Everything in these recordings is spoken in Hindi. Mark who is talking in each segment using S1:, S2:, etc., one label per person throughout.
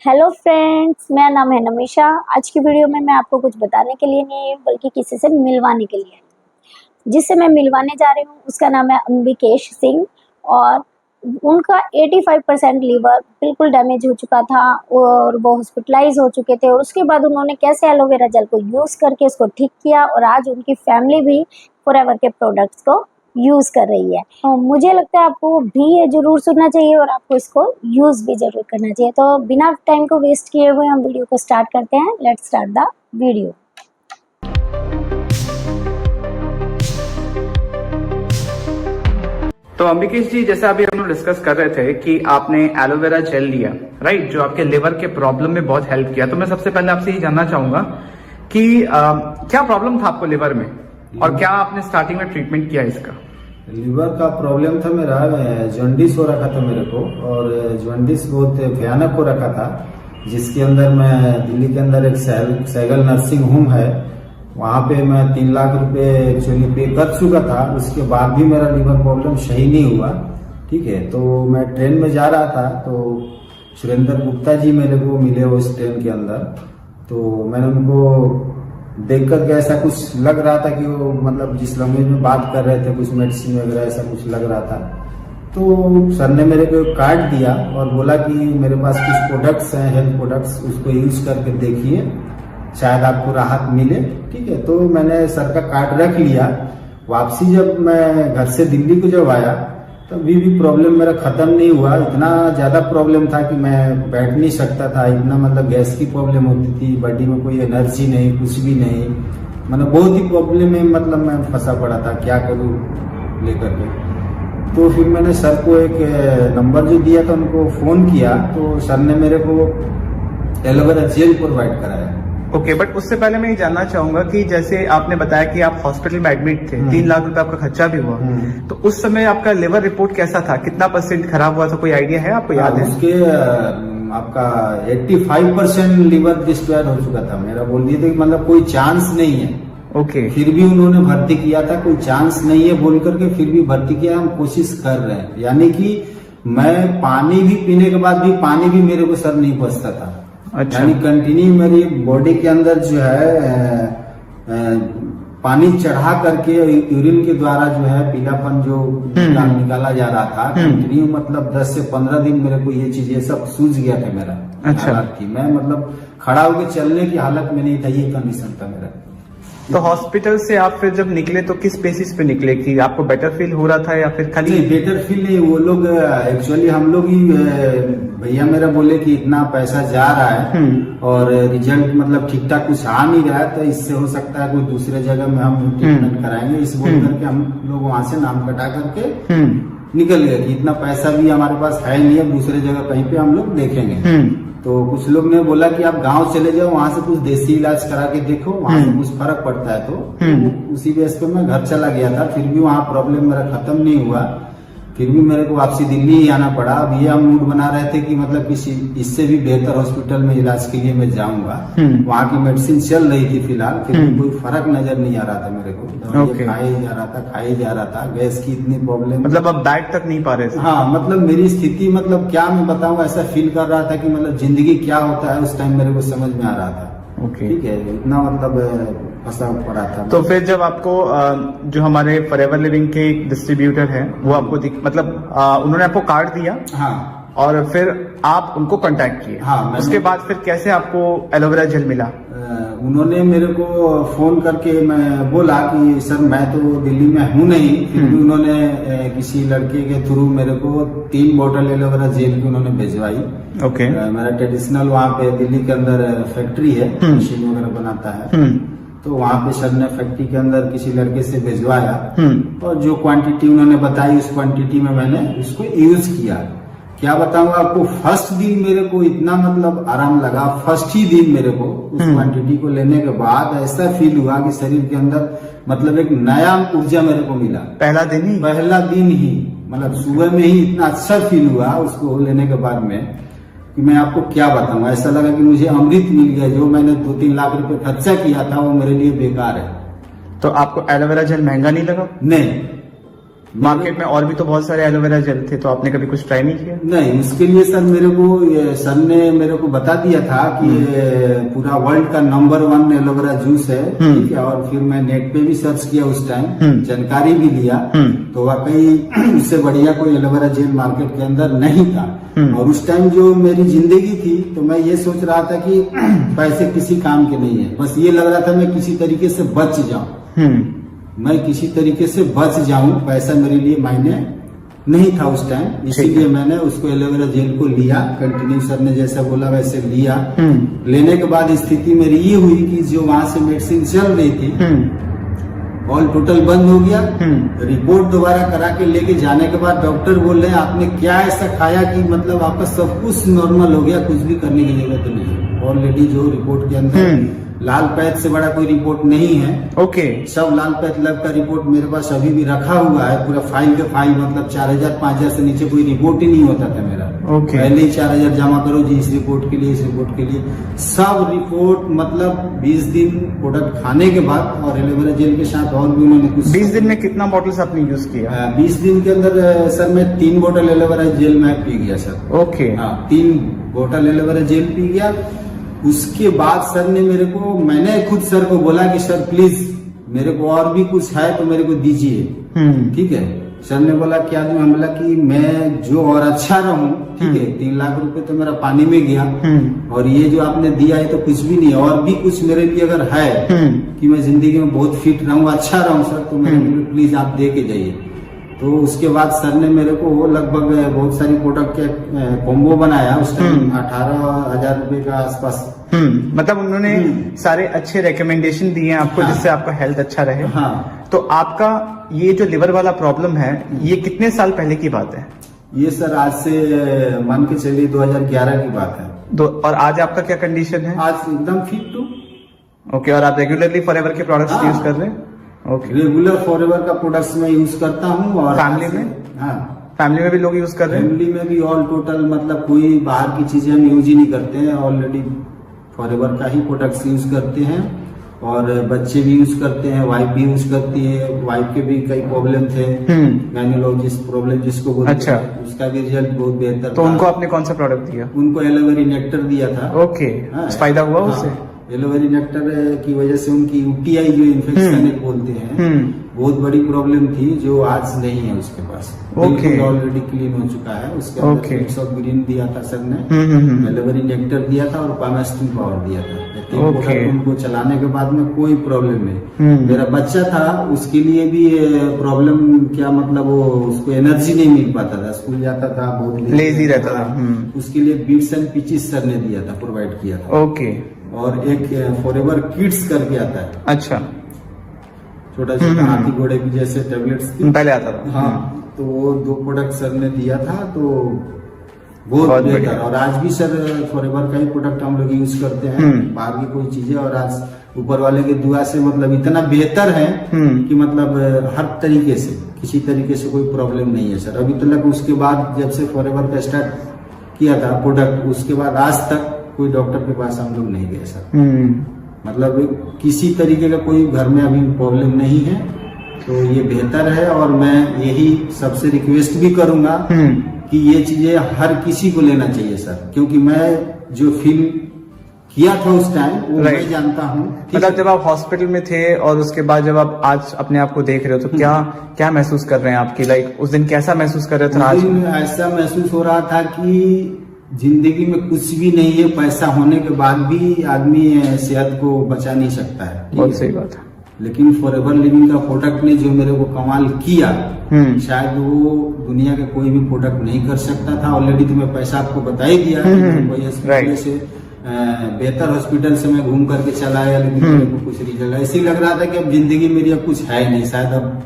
S1: हेलो फ्रेंड्स, मेरा नाम है नमिशा। आज की वीडियो में मैं आपको कुछ बताने के लिए नहीं बल्कि किसी से मिलवाने के लिए, जिससे मैं मिलवाने जा रही हूँ उसका नाम है अंबिकेश सिंह। और उनका 85% लीवर बिल्कुल डैमेज हो चुका था और वो हॉस्पिटलाइज हो चुके थे। और उसके बाद उन्होंने कैसे एलोवेरा जेल को यूज़ करके उसको ठीक किया और आज उनकी फैमिली भी फॉरएवर के प्रोडक्ट्स को यूज़ कर रही है। तो मुझे लगता है आपको भी ये ज़रूर सुनना चाहिए और आपको इसको यूज़ भी ज़रूर करना चाहिए। तो बिना टाइम को वेस्ट किए हुए हम वीडियो को स्टार्ट करते हैं। Let's start the video.
S2: तो अंबिकेश जी, जैसे अभी हम लोग डिस्कस कर रहे थे कि आपने एलोवेरा जेल लिया, राइट, जो आपके लिवर के प्रॉब्लम में बहुत हेल्प किया। तो मैं सबसे पहले आपसे ये जानना चाहूंगा कि क्या प्रॉब्लम था आपको लिवर में और क्या आपने स्टार्टिंग में ट्रीटमेंट किया इसका?
S3: लिवर का प्रॉब्लम था मेरा, जॉन्डिस हो रखा था मेरे को। और जॉन्डिस बहुत भयानक हो रखा था, जिसके अंदर मैं दिल्ली के अंदर एक सैगल नर्सिंग होम है, वहां पे मैं 3 लाख रुपए एक्चुअली पे कर चुका था। उसके बाद भी मेरा लिवर प्रॉब्लम सही नहीं हुआ। ठीक है, तो मैं ट्रेन में जा रहा था तो सुरेंद्र गुप्ता जी मेरे को मिले उस ट्रेन के अंदर। तो मैंने उनको देख करके ऐसा कुछ लग रहा था कि वो मतलब जिस लैंग्वेज में बात कर रहे थे, कुछ मेडिसिन वगैरह ऐसा कुछ लग रहा था। तो सर ने मेरे को एक कार्ड दिया और बोला कि मेरे पास कुछ प्रोडक्ट्स हैं, हेल्थ प्रोडक्ट्स, उसको यूज करके देखिए, शायद आपको राहत मिले। ठीक है, तो मैंने सर का कार्ड रख लिया। वापसी जब मैं घर से दिल्ली को जब आया तभी भी प्रॉब्लम मेरा खत्म नहीं हुआ। इतना ज्यादा प्रॉब्लम था कि मैं बैठ नहीं सकता था, इतना मतलब गैस की प्रॉब्लम होती थी, बॉडी में कोई एनर्जी नहीं, कुछ भी नहीं, मतलब बहुत ही प्रॉब्लम में मतलब मैं फंसा पड़ा था, क्या करूं लेकर के। तो फिर मैंने सर को एक नंबर जो दिया था उनको फोन किया, तो सर ने मेरे को एलोवेरा जेल प्रोवाइड कराया।
S2: ओके, बट उससे पहले मैं ये जानना चाहूंगा कि जैसे आपने बताया कि आप हॉस्पिटल में एडमिट थे, 3 लाख रुपए आपका खर्चा भी हुआ, तो उस समय आपका लिवर रिपोर्ट कैसा था? कितना % खराब हुआ था? कोई आइडिया है आपको? याद है?
S3: उसके आपका 85% लिवर डिस्ट्रॉय हो चुका था मेरा। बोल दिए थे कि मतलब कोई चांस नहीं है।
S2: ओके,
S3: फिर भी उन्होंने भर्ती किया था, कोई चांस नहीं है बोल करके फिर भी भर्ती किया। हम कोशिश कर रहे हैं, यानी कि मैं पानी भी पीने के बाद भी पानी भी मेरे को सर नहीं पचता था।
S2: अच्छा,
S3: यानी कंटिन्यू मेरी बॉडी के अंदर जो है पानी चढ़ा करके यूरिन के द्वारा जो है पीलापन जो निकाला जा रहा था कंटिन्यू, मतलब 10 से 15 दिन मेरे को ये चीजें सब सूझ गया था मेरा।
S2: अच्छा,
S3: हालत थी, मैं मतलब खड़ा होकर चलने की हालत में नहीं था, ये कंडीशन था मेरा।
S2: तो हॉस्पिटल से आप फिर जब निकले तो किस बेसिस पे निकले? कि आपको बेटर फील हो रहा था या फिर खाली?
S3: नहीं, बेटर फील नहीं। वो लोग एक्चुअली हम लोग ही भैया मेरा बोले कि इतना पैसा जा रहा है और रिजल्ट मतलब ठीक ठाक कुछ आ नहीं रहा है, तो इससे हो सकता है कोई दूसरे जगह में हम ट्रीटमेंट कराएंगे। इस बोल करके हम लोग वहां से नाम कटा करके निकल गए कि इतना पैसा भी हमारे पास है नहीं, अब दूसरे जगह कहीं पे हम लोग देखेंगे। तो कुछ लोग ने बोला कि आप गांव चले जाओ, वहां से कुछ देसी इलाज करा के देखो, वहां से कुछ फर्क पड़ता है। तो उसी बेस पे मैं घर चला गया था। फिर भी वहां प्रॉब्लम मेरा खत्म नहीं हुआ, फिर भी मेरे को वापसी दिल्ली ही आना पड़ा। अब ये हम मूड बना रहे थे कि मतलब किसी इससे भी बेहतर हॉस्पिटल में इलाज के लिए मैं जाऊंगा। वहां की मेडिसिन चल रही थी फिलहाल, फिर भी कोई फर्क नजर नहीं आ रहा था मेरे को।
S2: Okay.
S3: खाए जा रहा था। गैस की इतनी प्रॉब्लम,
S2: मतलब अब बैठ तक नहीं पा रहे थे?
S3: हाँ, मतलब मेरी स्थिति मतलब क्या मैं बताऊं, ऐसा फील कर रहा था कि मतलब जिंदगी क्या होता है उस टाइम मेरे को समझ में आ रहा था।
S2: ओके,
S3: ठीक है, इतना मतलब फंसा पड़ा था।
S2: तो फिर जब आपको जो हमारे फॉरएवर लिविंग के डिस्ट्रीब्यूटर हैं वो आपको मतलब उन्होंने आपको कार्ड दिया,
S3: हाँ,
S2: और फिर आप उनको कांटेक्ट किए,
S3: हाँ,
S2: उसके बाद फिर कैसे आपको एलोवेरा जेल मिला?
S3: उन्होंने मेरे को फोन करके मैं बोला कि सर मैं तो दिल्ली में हूँ नहीं, फिर भी उन्होंने किसी लड़के के थ्रू मेरे को 3 बोतल एलोवेरा जेल की उन्होंने भिजवाई।
S2: ओके,
S3: मेरा ट्रेडिशनल वहाँ पे दिल्ली के अंदर फैक्ट्री है, मशीन वगैरह बनाता है, तो वहाँ पे सर ने फैक्ट्री के अंदर किसी लड़के से भिजवाया और जो क्वांटिटी उन्होंने बताई उस क्वांटिटी में मैंने उसको यूज किया। क्या बताऊंगा आपको, फर्स्ट दिन मेरे को इतना मतलब आराम लगा। फर्स्ट ही दिन मेरे को उस क्वांटिटी को लेने के बाद ऐसा फील हुआ कि शरीर के अंदर मतलब एक नया ऊर्जा मेरे को मिला।
S2: पहला दिन ही
S3: मतलब सुबह में ही इतना अच्छा फील हुआ उसको लेने के बाद में कि मैं आपको क्या बताऊं। ऐसा लगा कि मुझे अमृत मिल गया, जो मैंने 2-3 लाख रुपए खर्चा किया था वो मेरे लिए बेकार है।
S2: तो आपको एलोवेरा जेल महंगा नहीं लगा?
S3: नहीं,
S2: मार्केट में और भी तो बहुत सारे एलोवेरा जेल थे, तो आपने कभी कुछ ट्राई नहीं किया?
S3: नहीं, उसके लिए सर मेरे को सर ने मेरे को बता दिया था कि ये पूरा वर्ल्ड का नंबर 1 एलोवेरा जूस है, ठीक है। और फिर मैं नेट पे भी सर्च किया उस टाइम, जानकारी भी लिया, तो वाकई उससे बढ़िया कोई एलोवेरा जेल मार्केट के अंदर नहीं था। और उस टाइम जो मेरी जिंदगी थी, तो मैं ये सोच रहा था कि पैसे किसी काम के नहीं है, बस ये लग रहा था मैं किसी तरीके से बच जाऊं, मैं किसी तरीके से बच जाऊं, पैसा मेरे लिए मायने नहीं था उस टाइम। इसीलिए मैंने उसको एलोवेरा जेल को लिया, कंटिन्यू सर ने जैसा बोला वैसे लिया। लेने के बाद स्थिति मेरी ये हुई कि जो वहां से मेडिसिन चल रही थी ऑल टोटल बंद हो गया। रिपोर्ट दोबारा करा के लेके जाने के बाद डॉक्टर बोल रहे हैं आपने क्या ऐसा खाया कि मतलब आपका सब कुछ नॉर्मल हो गया, कुछ भी करने की जरूरत नहीं है। ऑलरेडी जो रिपोर्ट के अंदर लाल पैथ से बड़ा कोई रिपोर्ट नहीं है।
S2: ओके।
S3: सब लाल पैथ लैब का रिपोर्ट मेरे पास अभी भी रखा हुआ है, पूरा फाइल के फाइल, मतलब 4000 5000 से नीचे कोई रिपोर्ट ही नहीं होता था मेरा।
S2: ओके।
S3: पहले ही 4000 जमा करो जी, इस रिपोर्ट के लिए, इस रिपोर्ट के लिए। सब रिपोर्ट मतलब 20 दिन प्रोडक्ट खाने के बाद और एलोवेरा जेल के साथ और भी उन्होंने कुछ।
S2: 20 दिन में कितना बॉटल्स आपने यूज किया?
S3: 20 दिन के अंदर सर मैं 3 बोतल एलोवेरा जेल मैं पी गया सर।
S2: ओके।
S3: हाँ, 3 बोतल एलोवेरा जेल पी गया। उसके बाद सर ने मेरे को, मैंने खुद सर को बोला कि सर प्लीज मेरे को और भी कुछ है तो मेरे को दीजिए, ठीक है। सर ने बोला क्या? मैं बोला कि मैं जो और अच्छा रहूं, ठीक है। 3 लाख रुपए तो मेरा पानी में गया, और ये जो आपने दिया है तो कुछ भी नहीं, और भी कुछ मेरे लिए अगर है कि मैं जिंदगी में बहुत फिट रहूं, अच्छा रहूं सर, तो मेरे को प्लीज आप दे के जाइए। तो उसके बाद सर ने मेरे को लगभग बहुत सारी प्रोडक्ट के कॉम्बो बनाया उस टाइम, 18,000 रुपए का आसपास।
S2: मतलब उन्होंने सारे अच्छे रिकमेंडेशन दिए हैं आपको, जिससे आपका हेल्थ अच्छा रहे।
S3: हाँ।
S2: तो आपका ये जो लिवर वाला प्रॉब्लम है, ये कितने साल पहले की बात है?
S3: ये सर आज से मान के चलिए 2011 की बात है।
S2: और आज आपका क्या कंडीशन है?
S3: आज एकदम फिट टू।
S2: ओके। और आप रेगुलरली फॉरएवर के प्रोडक्ट्स यूज कर रहे हैं? ओके।
S3: रेगुलर फॉरएवर का प्रोडक्ट्स मैं यूज करता हूँ। और
S2: फैमिली में?
S3: हाँ,
S2: फैमिली में भी लोग यूज कर रहे हैं?
S3: फैमिली में भी ऑल टोटल, मतलब कोई बाहर की चीजें हम यूज ही नहीं करते हैं, ऑलरेडी फॉरएवर का ही प्रोडक्ट्स यूज करते हैं। और बच्चे भी यूज करते हैं, वाइफ भी यूज करती है। वाइफ के भी कई प्रॉब्लम थे, गायनोलॉजिस्ट प्रॉब्लम जिसको बोलते
S2: अच्छा।
S3: हैं, उसका भी रिजल्ट बहुत बेहतर
S2: तो
S3: था।
S2: उनको आपने कौन सा प्रोडक्ट दिया?
S3: उनको एलोवेरा नेक्टर दिया था।
S2: ओके। फायदा हुआ उससे?
S3: एलोवेरा नेक्टर की वजह से उनकी यूटीआई जो इन्फेक्शन बोलते हैं, बहुत बड़ी प्रॉब्लम थी, जो आज नहीं है उसके पास।
S2: ओके।
S3: ऑलरेडी क्लीन हो चुका है। उसके अंदर फ्लिक्स ऑफ ग्रीन दिया था सर ने, एलोवेरा नेक्टर दिया था और पामेस्टिन पावर दिया था। उनको चलाने के बाद में कोई प्रॉब्लम नहीं। मेरा बच्चा था, उसके लिए भी प्रॉब्लम क्या, मतलब वो उसको एनर्जी नहीं मिल पाता था, स्कूल जाता था बहुत
S2: लेजी रहता था।
S3: उसके लिए बीट्स एंड पिचिस सर ने दिया था, प्रोवाइड किया था।
S2: ओके।
S3: और एक फॉरएवर किड्स करके आता है।
S2: अच्छा।
S3: छोटा छोटा हाथी घोड़े की जैसे टेबलेट्स थी,
S2: पहले आता था।
S3: हाँ, तो वो 2 प्रोडक्ट सर ने दिया था, तो बहुत बेहतर। और आज भी सर फॉरएवर का ही प्रोडक्ट हम लोग यूज करते हैं, बाहर की कोई चीजें। और आज ऊपर वाले की दुआ से मतलब इतना बेहतर है कि मतलब हर तरीके से, किसी तरीके से कोई प्रॉब्लम नहीं है सर अभी तक। उसके बाद जब से फॉरएवर का स्टार्ट किया था प्रोडक्ट, उसके बाद आज तक कोई डॉक्टर के पास हम लोग नहीं गए सर। मतलब किसी तरीके का कोई घर में अभी प्रॉब्लम नहीं है, तो ये बेहतर है। और मैं यही सबसे रिक्वेस्ट भी करूंगा कि ये चीजें हर किसी को लेना चाहिए सर, क्योंकि मैं जो फील किया था उस टाइम वो मैं जानता हूँ।
S2: मतलब जब आप हॉस्पिटल में थे और उसके बाद जब आप आज अपने आप को देख रहे हो, तो क्या महसूस कर रहे हैं आपकी? लाइक उस दिन कैसा महसूस कर रहे थे? आज
S3: ऐसा महसूस हो रहा था कि जिंदगी में कुछ भी नहीं है, पैसा होने के बाद भी आदमी सेहत को बचा नहीं सकता है।
S2: बहुत सही बात है।
S3: लेकिन फॉरएवर लिविंग का प्रोडक्ट ने जो मेरे को कमाल किया, शायद वो दुनिया के कोई भी प्रोडक्ट नहीं कर सकता था। ऑलरेडी तो मैं पैसा आपको बता ही दिया, कोई से बेहतर हॉस्पिटल से मैं घूम करके चला आया, लेकिन मेरे को कुछ रिजल्ट ऐसे ही लग रहा था कि अब जिंदगी मेरी अब कुछ है नहीं, शायद अब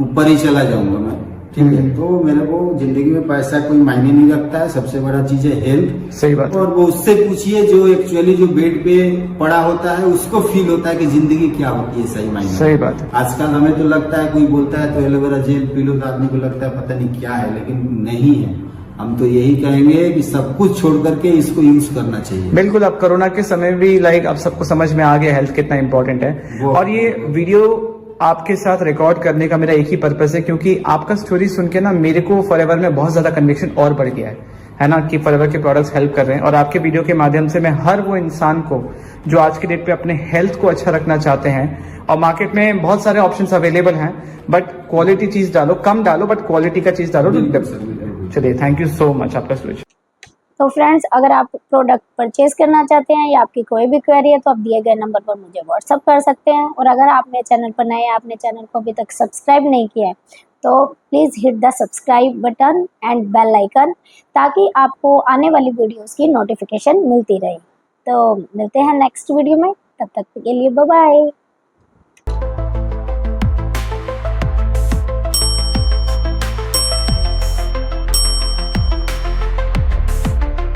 S3: ऊपर ही चला जाऊंगा मैं। ठीक है, तो मेरे को जिंदगी में पैसा कोई मायने नहीं रखता है, सबसे बड़ा चीज है हेल्थ।
S2: सही बात।
S3: और वो उससे पूछिए जो एक्चुअली जो बेड पे पड़ा होता है, उसको फील होता है कि जिंदगी क्या होती है सही मायने।
S2: सही बात है।
S3: आजकल हमें तो लगता है, कोई बोलता है तो एलोवेरा जेल पी लो, तो आदमी को लगता है पता नहीं क्या है, लेकिन नहीं है। हम तो यही कहेंगे कि सब कुछ छोड़ करके इसको यूज करना चाहिए।
S2: बिल्कुल। अब कोरोना के समय भी लाइक अब सबको समझ में आ गया हेल्थ कितना इंपॉर्टेंट है। और ये वीडियो आपके साथ रिकॉर्ड करने का मेरा एक ही पर्पस है, क्योंकि आपका स्टोरी सुन के ना मेरे को फॉरएवर में बहुत ज़्यादा कन्विक्शन और बढ़ गया है ना, कि फॉरएवर के प्रोडक्ट्स हेल्प कर रहे हैं। और आपके वीडियो के माध्यम से मैं हर वो इंसान को जो आज के डेट पे अपने हेल्थ को अच्छा रखना चाहते हैं, और मार्केट में बहुत सारे ऑप्शंस अवेलेबल हैं, बट क्वालिटी चीज़ डालो, कम डालो बट क्वालिटी का चीज़ डालो। चलिए, थैंक यू सो मच आपका स्विच।
S1: तो फ्रेंड्स, अगर आप प्रोडक्ट परचेज करना चाहते हैं या आपकी कोई भी क्वेरी है तो आप दिए गए नंबर पर मुझे व्हाट्सअप कर सकते हैं। और अगर आप मेरे चैनल पर नए हैं, आपने चैनल को अभी तक सब्सक्राइब नहीं किया है, तो please hit the subscribe button and bell icon, ताकि आपको आने वाली वीडियोस की नोटिफिकेशन मिलती रहे। तो मिलते हैं नेक्स्ट वीडियो में, तब तक के लिए बाय बाय।